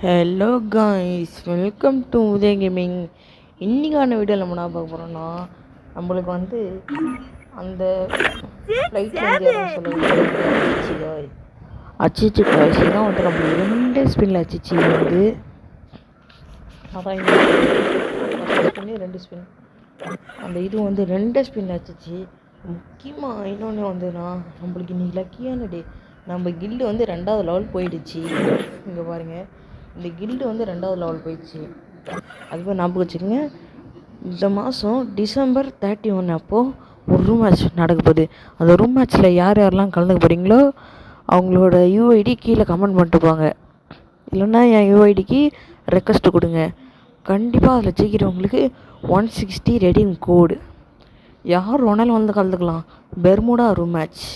Hello guys, welcome to Udaya gaming. இன்றைக்கான வீடியோவில் நம்ம என்ன பார்க்க போகிறோம்னா, நம்மளுக்கு வந்து அந்த ஃப்ளைட்டில் சொல்லுவாங்க அச்சிச்சு காய்ஸ் தான் வந்து நம்மளுக்கு 2 ஸ்பின்னில் அச்சிச்சு வந்து அதான் ஸ்பின்னு 2 ஸ்பின் அந்த இது வந்து 2 ஸ்பின்னில் அச்சிச்சு. முக்கியமாக இன்னொன்று வந்துன்னா நம்மளுக்கு இன்றைக்கி லக்கியான டே. நம்ம கில்டு வந்து 2வது லெவல் போயிடுச்சு. இங்கே பாருங்கள், இந்த கில்டு வந்து 2வது லெவல் போயிடுச்சு. அதுமாதிரி ஞாபகம் வச்சுக்கோங்க, இந்த மாதம் டிசம்பர் 31 அப்போது ஒரு ரூம் மேட்ச் நடக்க போகுது. அந்த ரூம் மேட்ச்சில் யார் யாரெல்லாம் கலந்துக்க போகிறீங்களோ அவங்களோட யூஐடி கீழே கமெண்ட் பண்ணிட்டு போங்க. இல்லைன்னா என் யூஐடிக்கு ரெக்வஸ்ட்டு கொடுங்க. கண்டிப்பாக அதில் ஜெயிக்கிறவங்களுக்கு 160 ரெடீம் கோடு. யார் வேணாலும் வந்து கலந்துக்கலாம். Bermuda room match.